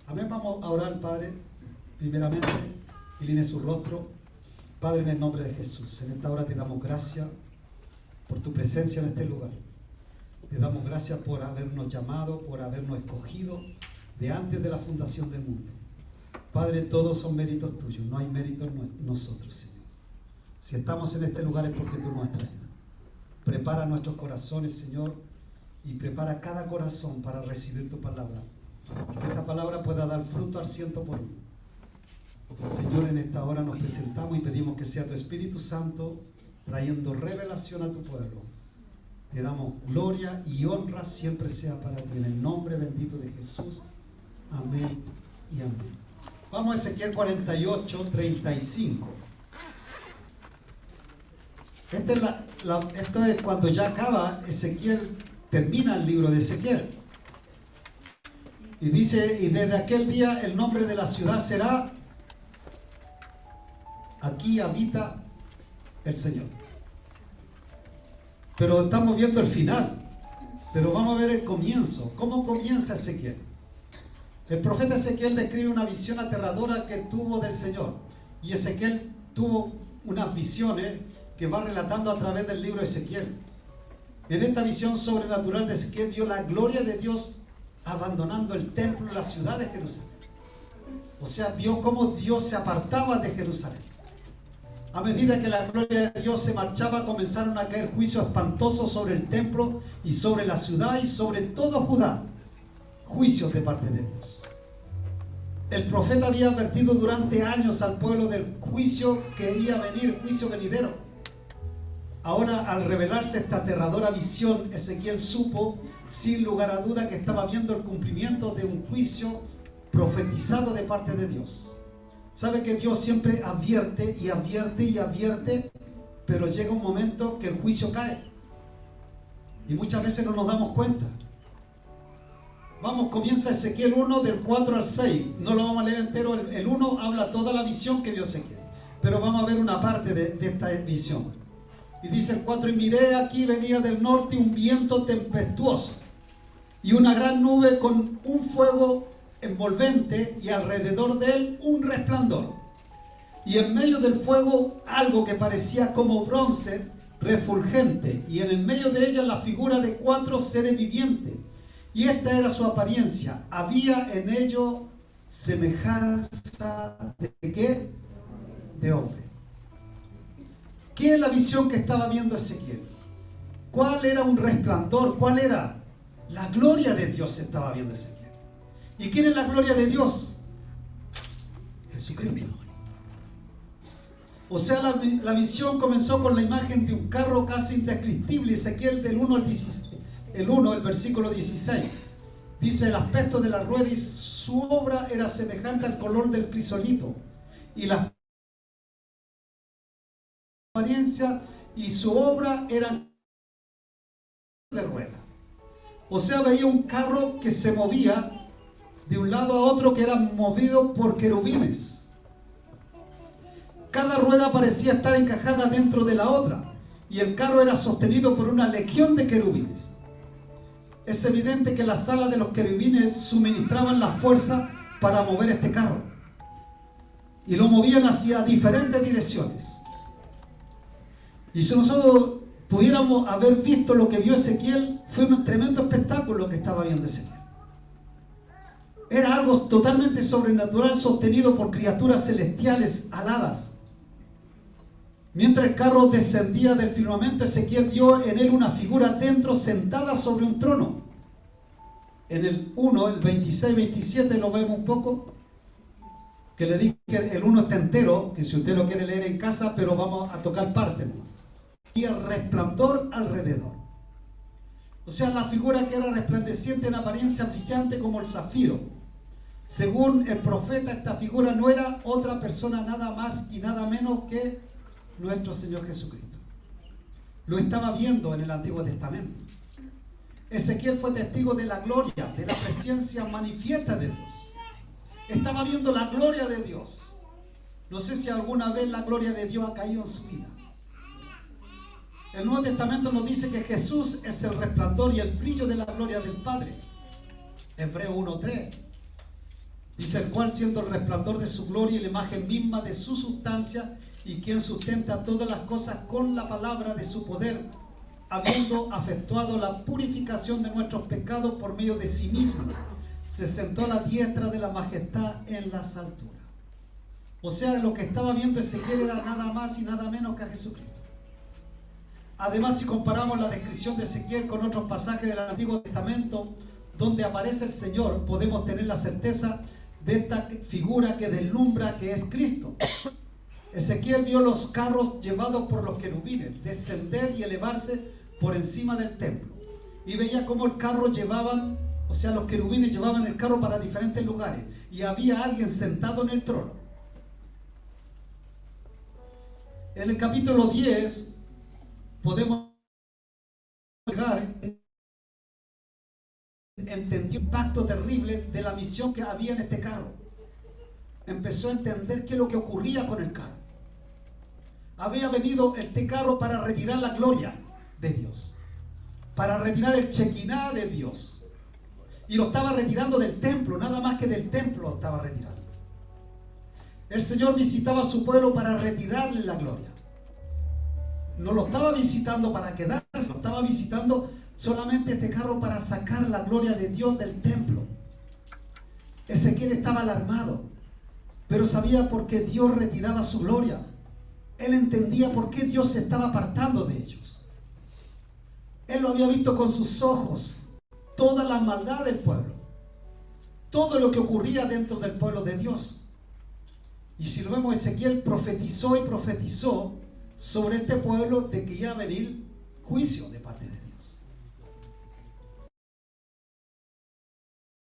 Amén. Vamos a orar, Padre, primeramente, incline su rostro. Padre, en el nombre de Jesús, en esta hora te damos gracias por tu presencia en este lugar. Te damos gracias por habernos llamado, por habernos escogido de antes de la fundación del mundo. Padre, todos son méritos tuyos, no hay méritos nosotros, Señor. Si estamos en este lugar es porque tú nos has traído. Prepara nuestros corazones, Señor, y prepara cada corazón para recibir tu palabra. Y que esta palabra pueda dar fruto al 100%. Señor, en esta hora nos presentamos y pedimos que sea tu Espíritu Santo trayendo revelación a tu pueblo. Te damos gloria y honra, siempre sea para ti. En el nombre bendito de Jesús. Amén y amén. Vamos a Ezequiel 48, 35. Esto es cuando ya acaba Ezequiel, termina el libro de Ezequiel. Y dice, y desde aquel día el nombre de la ciudad será, aquí habita el Señor. Pero estamos viendo el final. Pero vamos a ver el comienzo. ¿Cómo comienza Ezequiel? El profeta Ezequiel describe una visión aterradora que tuvo del Señor. Y Ezequiel tuvo unas visiones que va relatando a través del libro de Ezequiel. En esta visión sobrenatural de Ezequiel vio la gloria de Dios abandonando el templo, la ciudad de Jerusalén. O sea, vio cómo Dios se apartaba de Jerusalén. A medida que la gloria de Dios se marchaba, comenzaron a caer juicios espantosos sobre el templo y sobre la ciudad y sobre todo Judá. Juicios de parte de Dios. El profeta había advertido durante años al pueblo del juicio que iba a venir, juicio venidero. Ahora, al revelarse esta aterradora visión, Ezequiel supo, sin lugar a duda, que estaba viendo el cumplimiento de un juicio profetizado de parte de Dios. Sabe que Dios siempre advierte y advierte y advierte, pero llega un momento que el juicio cae. Y muchas veces no nos damos cuenta. Vamos, comienza Ezequiel 1 del 4 al 6. No lo vamos a leer entero. El 1 habla toda la visión que vio Ezequiel. Pero vamos a ver una parte de esta visión. Y dice el 4, y miré, aquí venía del norte un viento tempestuoso y una gran nube con un fuego envolvente y alrededor de él un resplandor. Y en medio del fuego algo que parecía como bronce refulgente, y en el medio de ella la figura de 4 seres vivientes. Y esta era su apariencia. Había en ello semejanza de ¿qué? De hombre. ¿Qué es la visión que estaba viendo Ezequiel? ¿Cuál era un resplandor? ¿Cuál era? La gloria de Dios estaba viendo Ezequiel. ¿Y quién es la gloria de Dios? Jesucristo. O sea, la visión comenzó con la imagen de un carro casi indescriptible. Ezequiel del 1 al 16. El versículo 16. Dice, el aspecto de la rueda y su obra era semejante al color del crisolito. Y la apariencia y su obra eran de rueda. O sea, veía un carro que se movía de un lado a otro, que era movido por querubines. Cada rueda parecía estar encajada dentro de la otra, y el carro era sostenido por una legión de querubines. Es evidente que las alas de los querubines suministraban la fuerza para mover este carro, y lo movían hacia diferentes direcciones. Y si nosotros pudiéramos haber visto lo que vio Ezequiel, fue un tremendo espectáculo lo que estaba viendo Ezequiel. Era algo totalmente sobrenatural, sostenido por criaturas celestiales aladas. Mientras el carro descendía del firmamento, Ezequiel vio en él una figura dentro, sentada sobre un trono. En el 1, el 26-27 lo vemos un poco, que le dije que el 1 está entero, que si usted lo quiere leer en casa, pero vamos a tocar parte. Y el resplandor alrededor. O sea, la figura que era resplandeciente en apariencia brillante como el zafiro. Según el profeta, esta figura no era otra persona, nada más y nada menos que nuestro Señor Jesucristo. Lo estaba viendo en el Antiguo Testamento. Ezequiel fue testigo de la gloria, de la presencia manifiesta de Dios. Estaba viendo la gloria de Dios. No sé si alguna vez la gloria de Dios ha caído en su vida. El Nuevo Testamento nos dice que Jesús es el resplandor y el brillo de la gloria del Padre. Hebreo 1:3. Dice: el cual, siendo el resplandor de su gloria y la imagen misma de su sustancia, y quien sustenta todas las cosas con la palabra de su poder, habiendo efectuado la purificación de nuestros pecados por medio de sí mismo, se sentó a la diestra de la majestad en las alturas. O sea, lo que estaba viendo Ezequiel era nada más y nada menos que a Jesucristo. Además, si comparamos la descripción de Ezequiel con otros pasajes del Antiguo Testamento donde aparece el Señor, podemos tener la certeza de esta figura que deslumbra, que es Cristo. Ezequiel vio los carros llevados por los querubines descender y elevarse por encima del templo, y veía cómo el carro llevaban, o sea, los querubines llevaban el carro para diferentes lugares, y había alguien sentado en el trono. En el capítulo 10 podemos llegar, entendió el impacto terrible de la misión que había en este carro. Empezó a entender qué es lo que ocurría con el carro. Había venido este carro para retirar la gloria de Dios, para retirar el Shekinah de Dios, y lo estaba retirando del templo, nada más que del templo lo estaba retirando. El Señor visitaba a su pueblo para retirarle la gloria. No lo estaba visitando para quedarse, lo estaba visitando solamente este carro para sacar la gloria de Dios del templo. Ezequiel estaba alarmado, pero sabía por qué Dios retiraba su gloria. Él entendía por qué Dios se estaba apartando de ellos. Él lo había visto con sus ojos, toda la maldad del pueblo, todo lo que ocurría dentro del pueblo de Dios. Y si lo vemos, Ezequiel profetizó y profetizó sobre este pueblo de que iba a venir juicio de parte de Dios.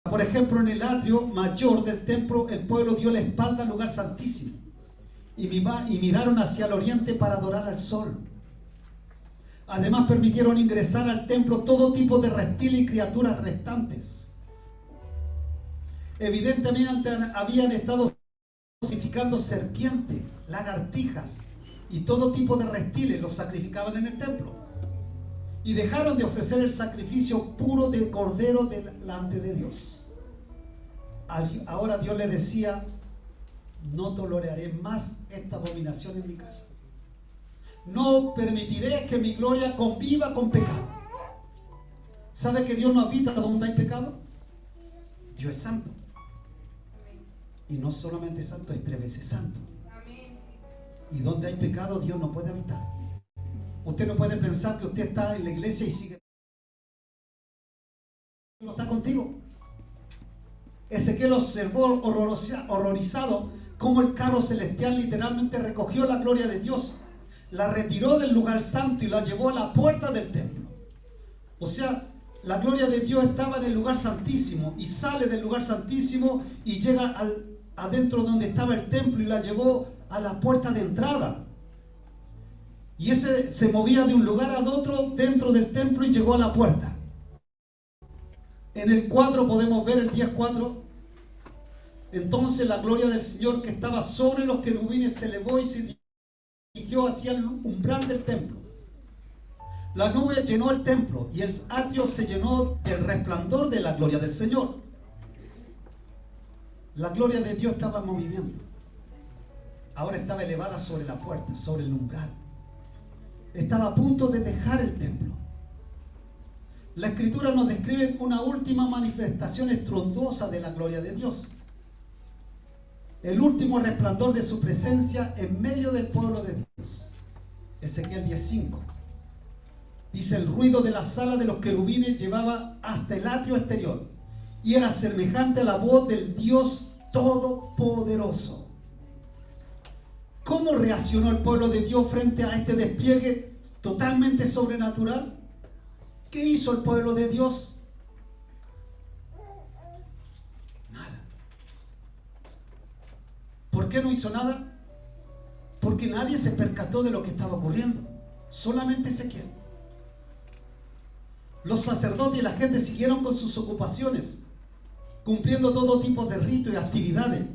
Por ejemplo, en el atrio mayor del templo, el pueblo dio la espalda al lugar santísimo y miraron hacia el oriente para adorar al sol. Además, permitieron ingresar al templo todo tipo de reptiles y criaturas restantes. Evidentemente habían estado sacrificando serpientes, lagartijas y todo tipo de reptiles, los sacrificaban en el templo. Y dejaron de ofrecer el sacrificio puro de cordero delante de Dios. Ahora Dios le decía: no toleraré más esta abominación en mi casa. No permitiré que mi gloria conviva con pecado. ¿Sabe que Dios no habita donde hay pecado? Dios es santo. Y no solamente santo, es 3 veces santo. Y donde hay pecado, Dios no puede habitar. Usted no puede pensar que usted está en la iglesia y sigue. No está contigo. Ezequiel observó horrorizado cómo el carro celestial literalmente recogió la gloria de Dios, la retiró del lugar santo y la llevó a la puerta del templo. O sea, la gloria de Dios estaba en el lugar santísimo y sale del lugar santísimo y llega adentro donde estaba el templo y la llevó a la puerta de entrada. Y ese se movía de un lugar a otro dentro del templo y llegó a la puerta. En el 4 podemos ver el 10:4. Entonces la gloria del Señor que estaba sobre los querubines se elevó y se dirigió hacia el umbral del templo. La nube llenó el templo y el atrio se llenó del resplandor de la gloria del Señor. La gloria de Dios estaba en movimiento. Ahora estaba elevada sobre la puerta, sobre el umbral. Estaba a punto de dejar el templo. La Escritura nos describe una última manifestación estruendosa de la gloria de Dios. El último resplandor de su presencia en medio del pueblo de Dios. Ezequiel 10:5. Dice: el ruido de la sala de los querubines llevaba hasta el atrio exterior y era semejante a la voz del Dios Todopoderoso. ¿Cómo reaccionó el pueblo de Dios frente a este despliegue totalmente sobrenatural? ¿Qué hizo el pueblo de Dios? Nada. ¿Por qué no hizo nada? Porque nadie se percató de lo que estaba ocurriendo. Solamente Ezequiel. Los sacerdotes y la gente siguieron con sus ocupaciones, cumpliendo todo tipo de ritos y actividades.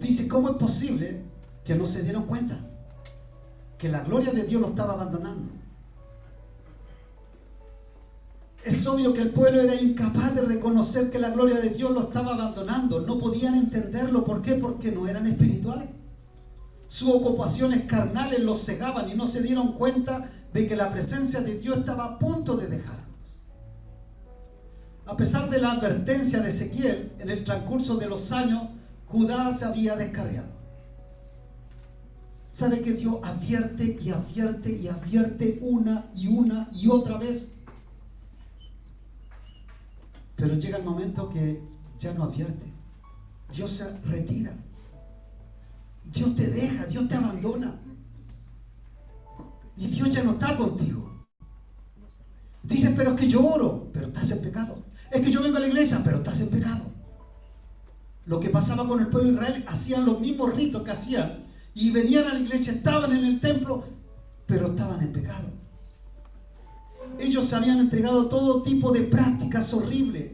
Dice: ¿cómo es posible que no se dieron cuenta que la gloria de Dios lo estaba abandonando? Es obvio que el pueblo era incapaz de reconocer que la gloria de Dios lo estaba abandonando. No podían entenderlo. ¿Por qué? Porque no eran espirituales. Sus ocupaciones carnales los cegaban y no se dieron cuenta de que la presencia de Dios estaba a punto de dejarlos. A pesar de la advertencia de Ezequiel, en el transcurso de los años, Judá se había descarriado. ¿Sabe que Dios advierte y advierte y advierte una y otra vez? Pero llega el momento que ya no advierte. Dios se retira. Dios te deja, Dios te abandona. Y Dios ya no está contigo. Dices, pero es que yo oro, pero estás en pecado. Es que yo vengo a la iglesia, pero estás en pecado. Lo que pasaba con el pueblo de Israel, hacían los mismos ritos que hacían. Y venían a la iglesia, estaban en el templo, pero estaban en pecado. Ellos se habían entregado todo tipo de prácticas horribles.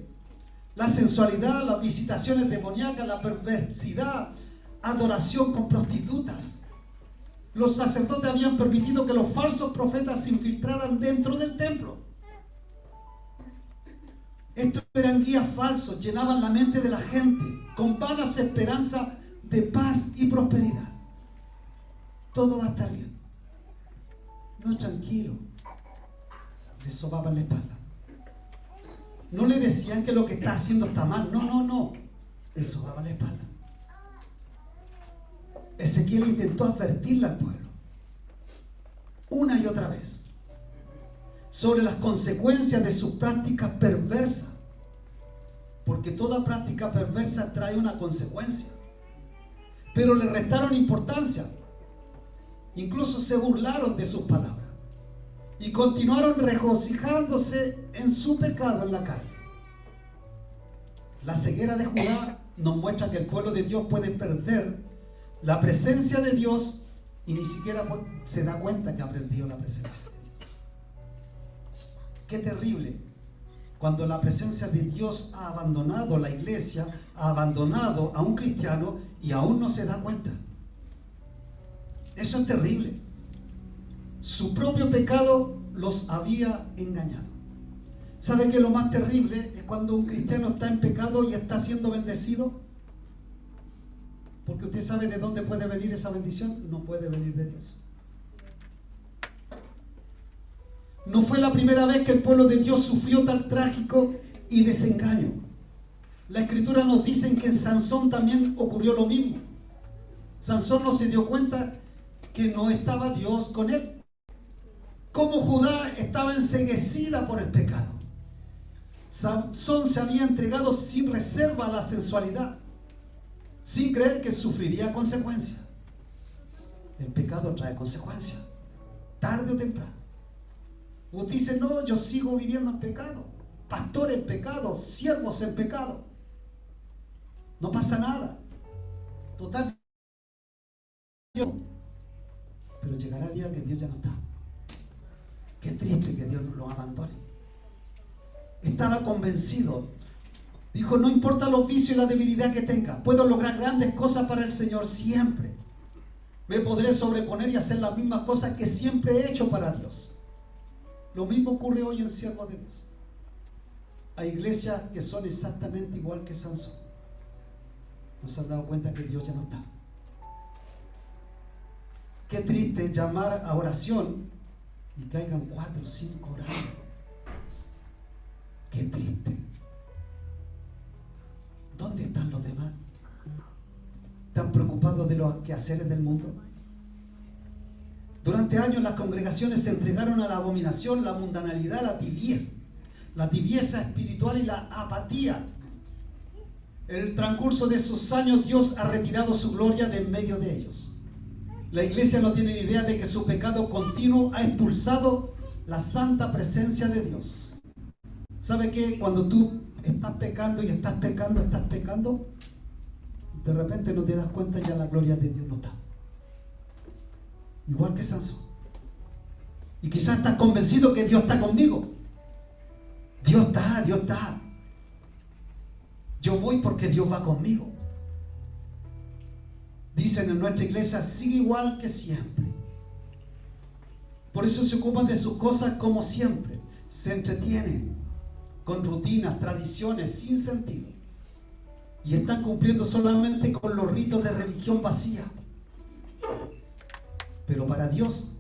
La sensualidad, las visitaciones demoníacas, la perversidad, adoración con prostitutas. Los sacerdotes habían permitido que los falsos profetas se infiltraran dentro del templo. Estos eran guías falsos, llenaban la mente de la gente con vanas esperanzas de paz y prosperidad. Todo va a estar bien. No, tranquilo. Le sobaban la espalda. No le decían que lo que está haciendo está mal. No. Le sobaban la espalda. Ezequiel intentó advertirle al pueblo una y otra vez sobre las consecuencias de sus prácticas perversas, porque toda práctica perversa trae una consecuencia, pero le restaron importancia, incluso se burlaron de sus palabras y continuaron regocijándose en su pecado en la carne. La ceguera de Judá nos muestra que el pueblo de Dios puede perder la presencia de Dios y ni siquiera se da cuenta que ha perdido la presencia de Dios. Qué terrible cuando la presencia de Dios ha abandonado la iglesia, ha abandonado a un cristiano y aún no se da cuenta. Eso es terrible. Su propio pecado los había engañado. ¿Sabe qué es lo más terrible? Es cuando un cristiano está en pecado y está siendo bendecido. Porque usted sabe de dónde puede venir esa bendición. No puede venir de Dios. No fue la primera vez que el pueblo de Dios sufrió tan trágico y desengaño. La Escritura nos dice que en Sansón también ocurrió lo mismo. Sansón no se dio cuenta que no estaba Dios con él. Como Judá estaba enceguecida por el pecado. Sansón se había entregado sin reserva a la sensualidad, sin creer que sufriría consecuencias. El pecado trae consecuencias, tarde o temprano. Usted dice, no, yo sigo viviendo en pecado, pastor en pecado, siervos en pecado. No pasa nada. Total. Pero llegará el día que Dios ya no está. Qué triste que Dios lo abandone. Estaba convencido. Dijo, no importa los vicios y la debilidad que tenga, puedo lograr grandes cosas para el Señor siempre. Me podré sobreponer y hacer las mismas cosas que siempre he hecho para Dios. Lo mismo ocurre hoy en siervos de Dios. Hay iglesias que son exactamente igual que Sansón. ¿No se han dado cuenta que Dios ya no está? Qué triste llamar a oración y caigan 4 o 5 orando. Qué triste. ¿Dónde están los demás? ¿Están preocupados de los quehaceres del mundo? Durante años las congregaciones se entregaron a la abominación, la mundanalidad, la tibieza espiritual y la apatía. En el transcurso de esos años Dios ha retirado su gloria de en medio de ellos. La iglesia no tiene ni idea de que su pecado continuo ha expulsado la santa presencia de Dios. ¿Sabe qué? Cuando tú estás pecando, de repente no te das cuenta, ya la gloria de Dios no está. Igual que Sansón. Y quizás estás convencido que Dios está conmigo. Dios está. Yo voy porque Dios va conmigo. Dicen en nuestra iglesia, sigue igual que siempre. Por eso se ocupan de sus cosas como siempre. Se entretienen. con rutinas, tradiciones sin sentido. Y están cumpliendo solamente con los ritos de religión vacía. Pero para Dios,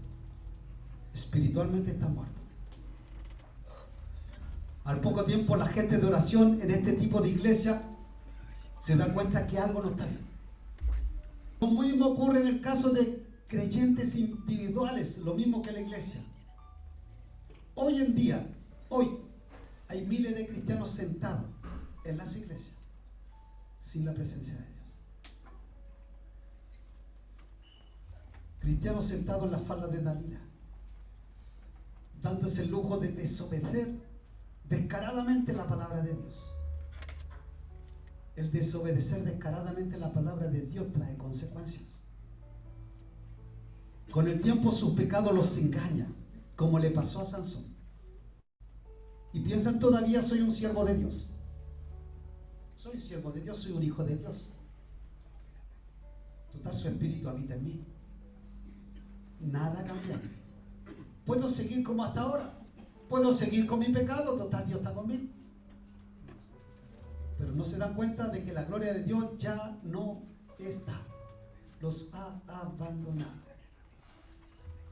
espiritualmente están muertos. Al poco tiempo la gente de oración en este tipo de iglesia se da cuenta que algo no está bien. Lo mismo ocurre en el caso de creyentes individuales, lo mismo que la iglesia. Hoy en día, hay miles de cristianos sentados en las iglesias sin la presencia de Dios. Cristianos sentados en las faldas de Dalila, dándose el lujo de desobedecer descaradamente la palabra de Dios. El desobedecer descaradamente la palabra de Dios trae consecuencias. Con el tiempo sus pecados los engañan, como le pasó a Sansón. Y piensan todavía soy un siervo de Dios. Soy siervo de Dios, soy un hijo de Dios. Total, su espíritu habita en mí. Nada cambia. Puedo seguir como hasta ahora. Puedo seguir con mi pecado, total, Dios está conmigo. Pero no se dan cuenta de que la gloria de Dios ya no está. Los ha abandonado.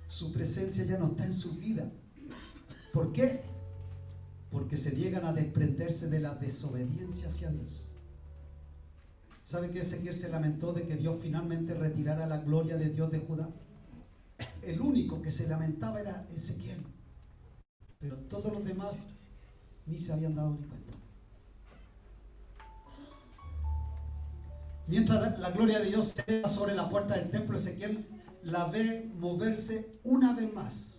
Su presencia ya no está en su vida. ¿Por qué? Porque se llegan a desprenderse de la desobediencia hacia Dios. ¿Sabe que Ezequiel se lamentó de que Dios finalmente retirara la gloria de Dios de Judá? El único que se lamentaba era Ezequiel. Pero todos los demás ni se habían dado ni cuenta. Mientras la gloria de Dios se eleva sobre la puerta del templo, Ezequiel la ve moverse una vez más.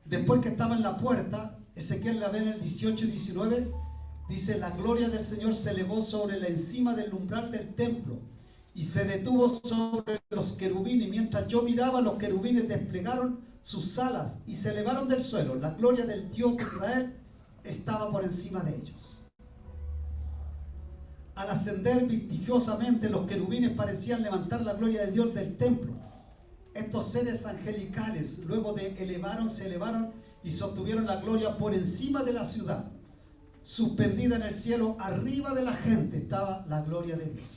Después que estaba en la puerta, Ezequiel la ve en el 18 y 19, dice: la gloria del Señor se elevó sobre la encima del umbral del templo y se detuvo sobre los querubines. Mientras yo miraba, los querubines desplegaron sus alas y se elevaron del suelo. La gloria del Dios de Israel estaba por encima de ellos. Al ascender virtuosamente, los querubines parecían levantar la gloria de Dios del templo. Estos seres angelicales, luego de se elevaron y sostuvieron la gloria por encima de la ciudad. Suspendida en el cielo, arriba de la gente, estaba la gloria de Dios.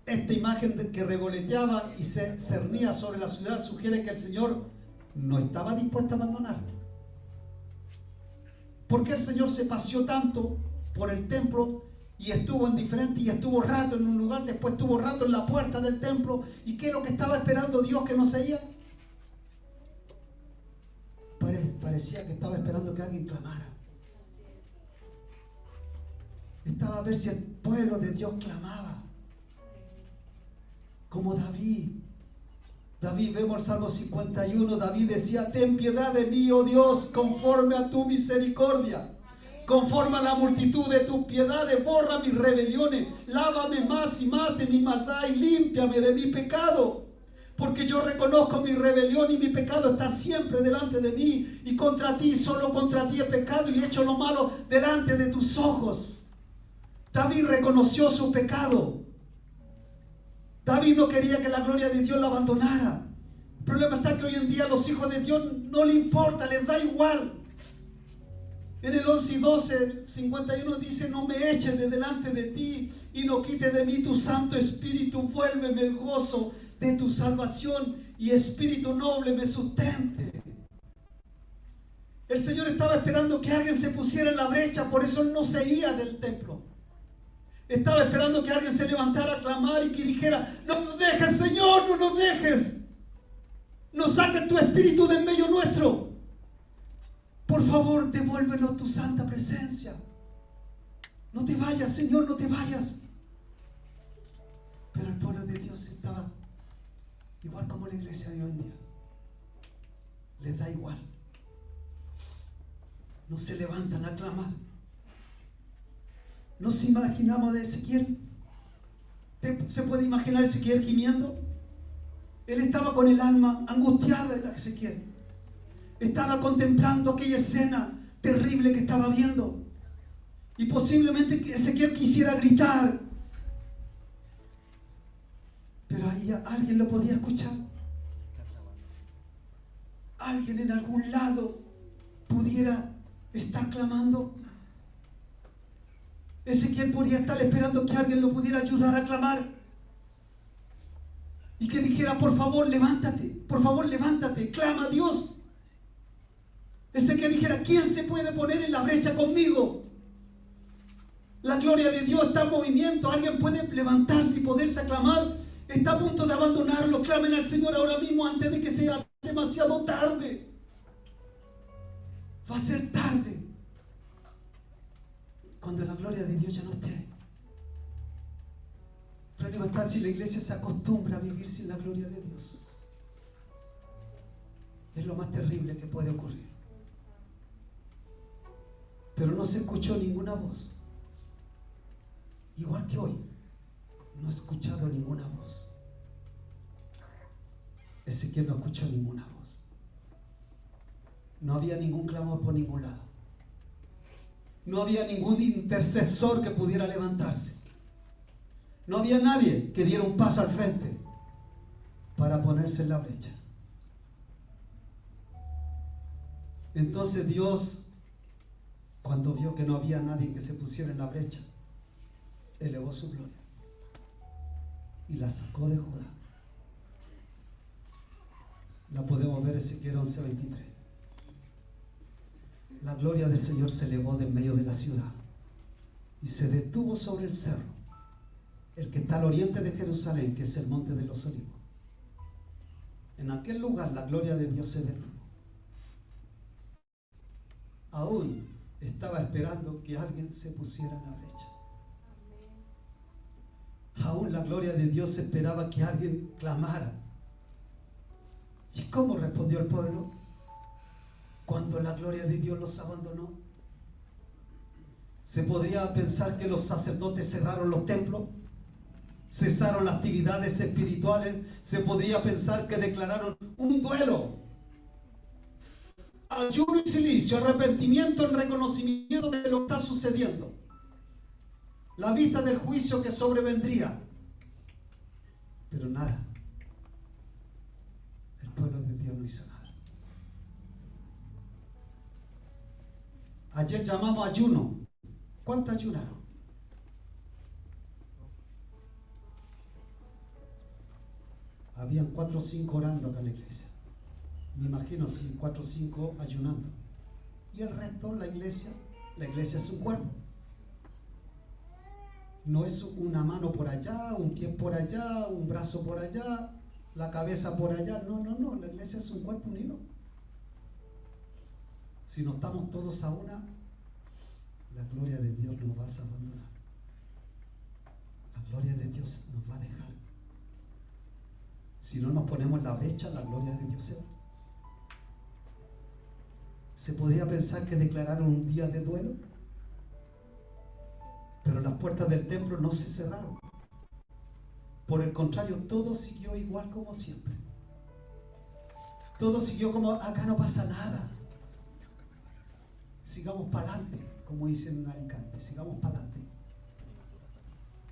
Esta imagen que revoloteaba y se cernía sobre la ciudad sugiere que el Señor no estaba dispuesto a abandonarlo. ¿Por qué el Señor se paseó tanto por el templo y estuvo indiferente y estuvo rato en un lugar, después estuvo rato en la puerta del templo? ¿Y qué es lo que estaba esperando Dios que no se iba? Parecía que estaba esperando que alguien clamara. Estaba a ver si el pueblo de Dios clamaba. Como David, vemos el Salmo 51, David decía: ten piedad de mí, oh Dios, conforme a tu misericordia. Conforme a la multitud de tus piedades, borra mis rebeliones, lávame más y más de mi maldad y límpiame de mi pecado. Porque yo reconozco mi rebelión y mi pecado está siempre delante de mí. Y contra ti, solo contra ti he pecado y he hecho lo malo delante de tus ojos. David reconoció su pecado. David no quería que la gloria de Dios la abandonara. El problema está que hoy en día a los hijos de Dios no les importa, les da igual. En el 11 y 12, el 51 dice: no me eches de delante de ti y no quites de mí tu Santo Espíritu. Vuélveme el gozo de tu salvación y espíritu noble me sustente. El Señor estaba esperando que alguien se pusiera en la brecha, por eso Él no se iba del templo. Estaba esperando que alguien se levantara a clamar y que dijera: no nos dejes, Señor, no nos dejes. No saques tu espíritu de en medio nuestro. Por favor, devuélvenos tu santa presencia. No te vayas, Señor, no te vayas. Pero el pueblo de Dios estaba igual como la iglesia de hoy en día. Les da igual. No se levantan a clamar. ¿Nos imaginamos de Ezequiel? ¿Se puede imaginar a Ezequiel gimiendo? Él estaba con el alma angustiada de Ezequiel. Estaba contemplando aquella escena terrible que estaba viendo. Y posiblemente Ezequiel quisiera gritar. Pero ahí alguien lo podía escuchar. Alguien en algún lado pudiera estar clamando. Ezequiel podría estar esperando que alguien lo pudiera ayudar a clamar y que dijera: por favor levántate, clama a Dios. Ezequiel dijera: ¿quién se puede poner en la brecha conmigo? La gloria de Dios está en movimiento. Alguien puede levantarse y poderse aclamar. Está a punto de abandonarlo. Clamen al Señor ahora mismo antes de que sea demasiado tarde. Va a ser tarde cuando la gloria de Dios ya no esté. El problema está si la iglesia se acostumbra a vivir sin la gloria de Dios. Es lo más terrible que puede ocurrir. Pero no se escuchó ninguna voz. Igual que hoy, no he escuchado ninguna voz. Ezequiel no escuchó ninguna voz. No había ningún clamor por ningún lado. No había ningún intercesor que pudiera levantarse. No había nadie que diera un paso al frente para ponerse en la brecha. Entonces Dios, cuando vio que no había nadie que se pusiera en la brecha, elevó su gloria y la sacó de Judá. La podemos ver en Ezequiel 11:23. La gloria del Señor se elevó de en medio de la ciudad y se detuvo sobre el cerro, el que está al oriente de Jerusalén, que es el monte de los Olivos. En aquel lugar la gloria de Dios se detuvo. Aún estaba esperando que alguien se pusiera en la brecha. Aún la gloria de Dios esperaba que alguien clamara. ¿Y cómo respondió el pueblo cuando la gloria de Dios los abandonó? Se podría pensar que los sacerdotes cerraron los templos, cesaron las actividades espirituales. Se podría pensar que declararon un duelo, ayuno y silicio, arrepentimiento en reconocimiento de lo que está sucediendo, la vista del juicio que sobrevendría. Pero nada, el pueblo de Dios no hizo nada. Ayer llamamos ayuno. ¿Cuántos ayunaron? Habían 4 o 5 orando acá en la iglesia. Me imagino si 4 o 5 ayunando. Y el resto, la iglesia es un cuerpo. No es una mano por allá, un pie por allá, un brazo por allá, la cabeza por allá. No, la iglesia es un cuerpo unido. Si no estamos todos a una, la gloria de Dios nos va a abandonar. La gloria de Dios nos va a dejar. Si no nos ponemos en la brecha, la gloria de Dios se va. Se podría pensar que declararon un día de duelo, pero las puertas del templo no se cerraron. Por el contrario, todo siguió igual como siempre. Todo siguió como: acá no pasa nada. Sigamos para adelante, como dicen en Alicante, sigamos para adelante.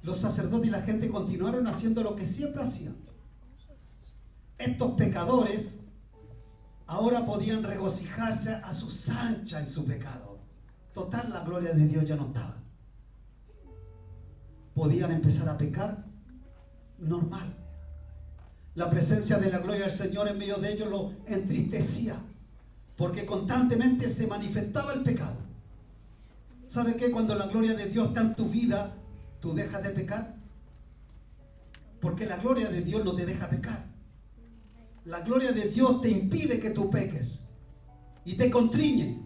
Los sacerdotes y la gente continuaron haciendo lo que siempre hacían. Estos pecadores ahora podían regocijarse a sus anchas en su pecado. Total, la gloria de Dios ya no estaba. Podían empezar a pecar normal. La presencia de la gloria del Señor en medio de ellos lo entristecía, porque constantemente se manifestaba el pecado. ¿Sabe qué? Cuando la gloria de Dios está en tu vida, tú dejas de pecar, porque la gloria de Dios no te deja pecar. La gloria de Dios te impide que tú peques y te constriñe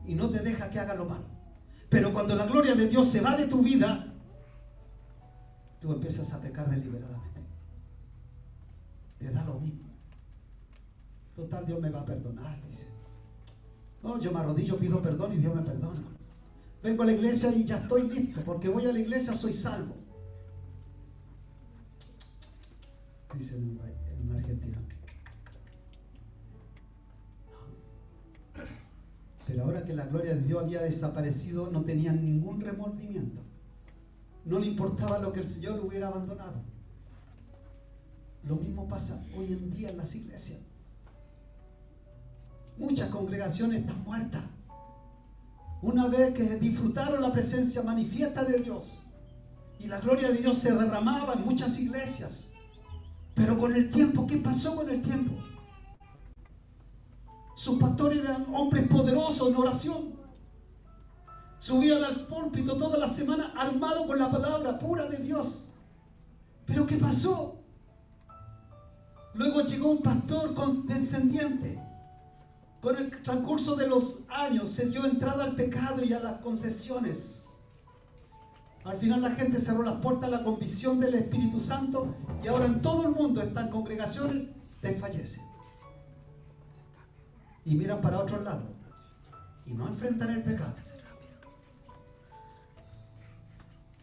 y no te deja que hagas lo malo. Pero cuando la gloria de Dios se va de tu vida, tú empiezas a pecar deliberadamente. Te da lo mismo. Total, Dios me va a perdonar, dice. No, yo me arrodillo, pido perdón y Dios me perdona. Vengo a la iglesia y ya estoy listo, porque voy a la iglesia, soy salvo. Dicen en Argentina. No. Pero ahora que la gloria de Dios había desaparecido, no tenían ningún remordimiento. No le importaba lo que el Señor hubiera abandonado. Lo mismo pasa hoy en día en las iglesias. Muchas congregaciones están muertas. Una vez que disfrutaron la presencia manifiesta de Dios y la gloria de Dios se derramaba en muchas iglesias. Pero con el tiempo, ¿qué pasó con el tiempo? Sus pastores eran hombres poderosos en oración. Subían al púlpito toda la semana armados con la palabra pura de Dios. ¿Pero qué pasó? Luego llegó un pastor condescendiente. Con el transcurso de los años se dio entrada al pecado y a las concesiones. Al final la gente cerró las puertas a la convicción del Espíritu Santo y ahora en todo el mundo estas congregaciones desfallecen. Y miran para otro lado y no enfrentan el pecado.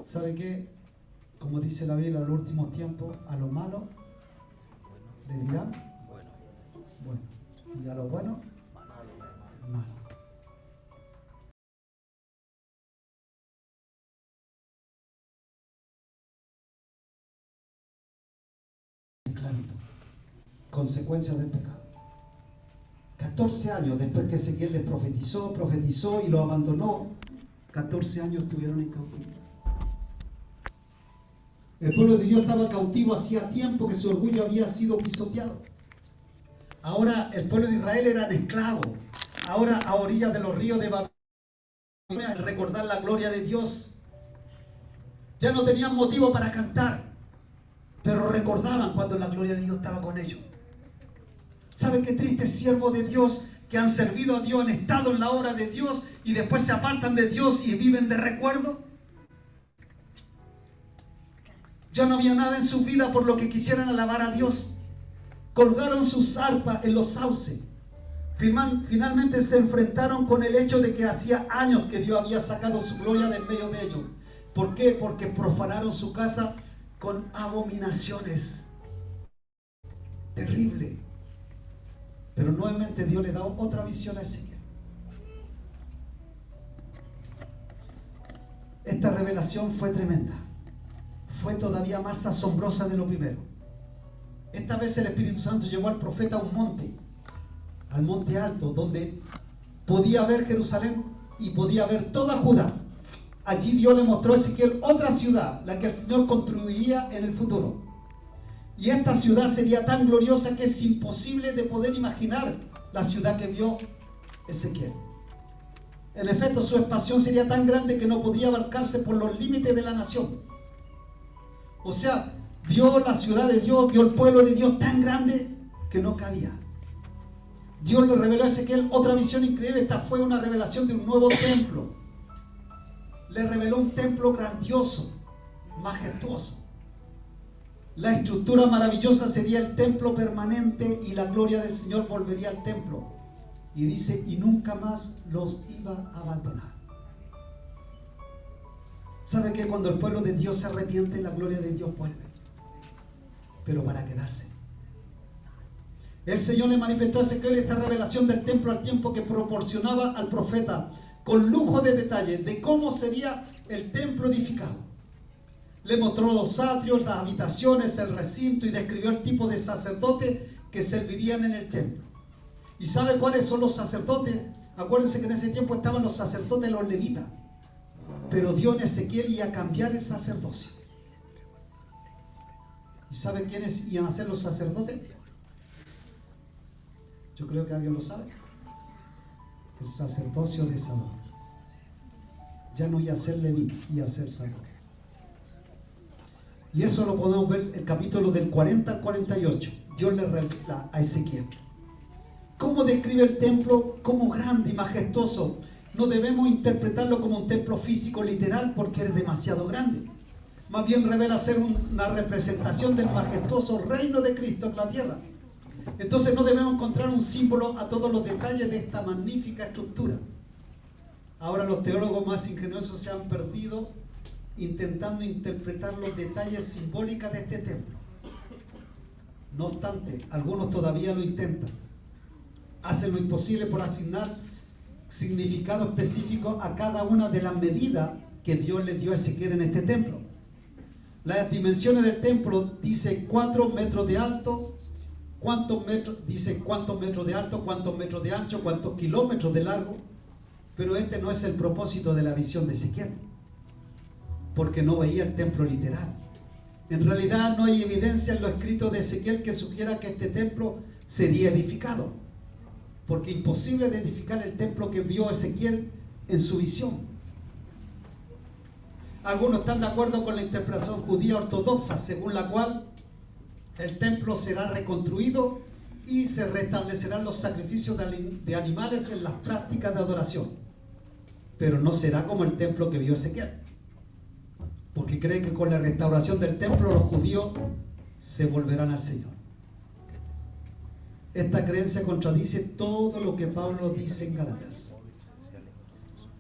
¿Sabe qué? Como dice la Biblia en los últimos tiempos, a lo malo le dirán bueno, y a lo bueno malo. Esclavitud, consecuencias del pecado. 14 años después que Ezequiel les profetizó y lo abandonó. 14 años estuvieron en cautividad. El pueblo de Dios estaba cautivo hacía tiempo que su orgullo había sido pisoteado. Ahora el pueblo de Israel era esclavo. Ahora a orillas de los ríos de Babilonia, recordar la gloria de Dios. Ya no tenían motivo para cantar, pero recordaban cuando la gloria de Dios estaba con ellos. ¿Saben qué triste siervos de Dios que han servido a Dios, han estado en la obra de Dios y después se apartan de Dios y viven de recuerdo? Ya no había nada en su vida por lo que quisieran alabar a Dios. Colgaron sus arpas en los sauces. Finalmente se enfrentaron con el hecho de que hacía años que Dios había sacado su gloria del medio de ellos. ¿Por qué? Porque profanaron su casa con abominaciones. Terrible. Pero nuevamente Dios le da otra visión a Ezequiel. Esta revelación fue tremenda. Fue todavía más asombrosa de lo primero. Esta vez el Espíritu Santo llevó al profeta a un monte, al monte alto, donde podía ver Jerusalén y podía ver toda Judá. Allí Dios le mostró a Ezequiel otra ciudad, la que el Señor construiría en el futuro. Y esta ciudad sería tan gloriosa que es imposible de poder imaginar la ciudad que vio Ezequiel. En efecto, su expansión sería tan grande que no podría abarcarse por los límites de la nación. O sea, vio la ciudad de Dios, vio el pueblo de Dios tan grande que no cabía. Dios le reveló a Ezequiel otra visión increíble. Esta fue una revelación de un nuevo templo. Le reveló un templo grandioso, majestuoso. La estructura maravillosa sería el templo permanente y la gloria del Señor volvería al templo. Y dice, y nunca más los iba a abandonar. ¿Sabe que cuando el pueblo de Dios se arrepiente, la gloria de Dios vuelve? Pero para quedarse. El Señor le manifestó a Ezequiel esta revelación del templo al tiempo que proporcionaba al profeta con lujo de detalles de cómo sería el templo edificado. Le mostró los atrios, las habitaciones, el recinto y describió el tipo de sacerdotes que servirían en el templo. ¿Y sabe cuáles son los sacerdotes? Acuérdense que en ese tiempo estaban los sacerdotes, los levitas. Pero Dios en Ezequiel iba a cambiar el sacerdocio. ¿Y sabe quiénes iban a ser los sacerdotes? Yo creo que alguien lo sabe. El sacerdocio de Salomón. Ya no iba a ser Leví, iba a ser Salomón. Y eso lo podemos ver en el capítulo del 40 al 48. Dios le revela a Ezequiel. ¿Cómo describe el templo? Como grande y majestuoso. No debemos interpretarlo como un templo físico literal porque es demasiado grande. Más bien revela ser una representación del majestuoso reino de Cristo en la tierra. Entonces no debemos encontrar un símbolo a todos los detalles de esta magnífica estructura. Ahora los teólogos más ingeniosos se han perdido intentando interpretar los detalles simbólicos de este templo. No obstante, algunos todavía lo intentan. Hacen lo imposible por asignar significado específico a cada una de las medidas que Dios le dio a Ezequiel en este templo. Las dimensiones del templo dice 4 metros de alto, cuántos metros de alto, cuántos metros de ancho, cuántos kilómetros de largo. Pero este no es el propósito de la visión de Ezequiel, porque no veía el templo literal. En realidad no hay evidencia en lo escrito de Ezequiel que sugiera que este templo sería edificado, porque imposible de edificar el templo que vio Ezequiel en su visión. Algunos están de acuerdo con la interpretación judía ortodoxa, según la cual el templo será reconstruido y se restablecerán los sacrificios de animales en las prácticas de adoración. Pero no será como el templo que vio Ezequiel, porque cree que con la restauración del templo los judíos se volverán al Señor. Esta creencia contradice todo lo que Pablo dice en Gálatas.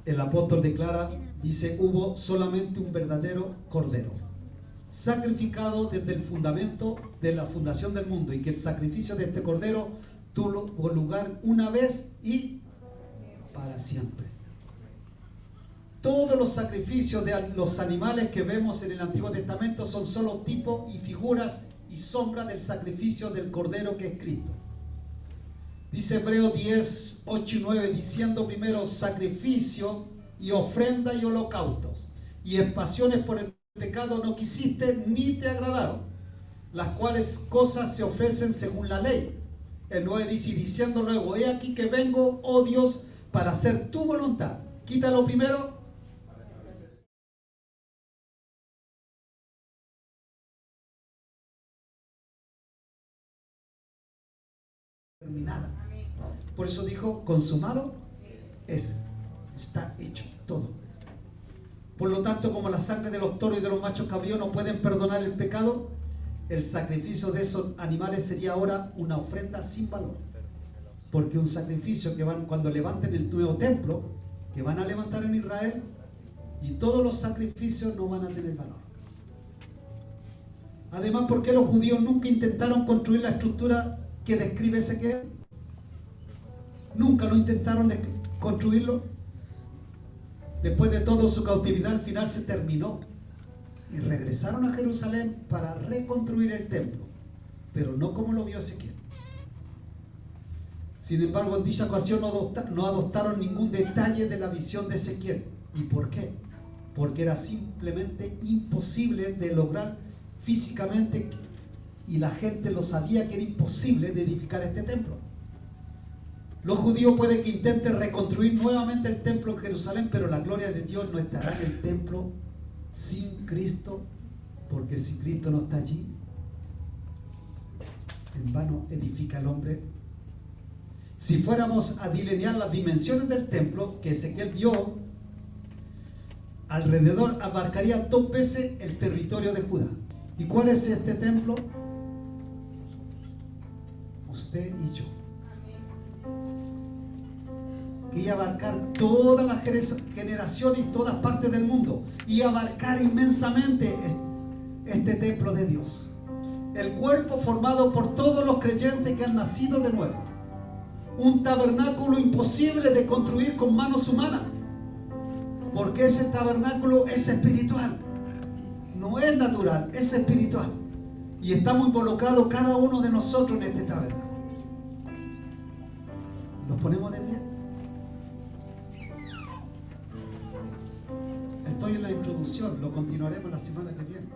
El apóstol declara, dice, hubo solamente un verdadero cordero, sacrificado desde el fundamento de la fundación del mundo, y que el sacrificio de este cordero tuvo lugar una vez y para siempre. Todos los sacrificios de los animales que vemos en el Antiguo Testamento son solo tipos y figuras y sombras del sacrificio del cordero que es Cristo. Dice Hebreos 10, 8 y 9, diciendo primero sacrificio y ofrenda y holocaustos y expiaciones por el pecado no quisiste ni te agradaron, las cuales cosas se ofrecen según la ley. El 9 dice, y diciendo luego, he aquí que vengo, oh Dios, para hacer tu voluntad. Quítalo primero. Terminada. Por eso dijo, consumado es, está hecho todo. Por lo tanto, como la sangre de los toros y de los machos cabríos no pueden perdonar el pecado, el sacrificio de esos animales sería ahora una ofrenda sin valor. Porque un sacrificio que van, cuando levanten el nuevo templo, que van a levantar en Israel, y todos los sacrificios no van a tener valor. Además, ¿por qué los judíos nunca intentaron construir la estructura que describe Ezequiel? Nunca lo intentaron construirlo. Después de todo, su cautividad al final se terminó y regresaron a Jerusalén para reconstruir el templo, pero no como lo vio Ezequiel. Sin embargo, en dicha ocasión no adoptaron ningún detalle de la visión de Ezequiel. ¿Y por qué? Porque era simplemente imposible de lograr físicamente, y la gente lo sabía que era imposible de edificar este templo. Los judíos puede que intenten reconstruir nuevamente el templo en Jerusalén, pero la gloria de Dios no estará en el templo sin Cristo, porque si Cristo no está allí, en vano edifica el hombre. Si fuéramos a delinear las dimensiones del templo que Ezequiel vio, alrededor abarcaría 2 veces el territorio de Judá. ¿Y cuál es este templo? Usted y yo. Que iba a abarcar todas las generaciones y todas partes del mundo, y abarcar inmensamente este templo de Dios, el cuerpo formado por todos los creyentes que han nacido de nuevo, un tabernáculo imposible de construir con manos humanas, porque ese tabernáculo es espiritual, no es natural, es espiritual, y estamos involucrados cada uno de nosotros en este tabernáculo. ¿Nos ponemos de pie? Estoy en la introducción, lo continuaremos la semana que viene.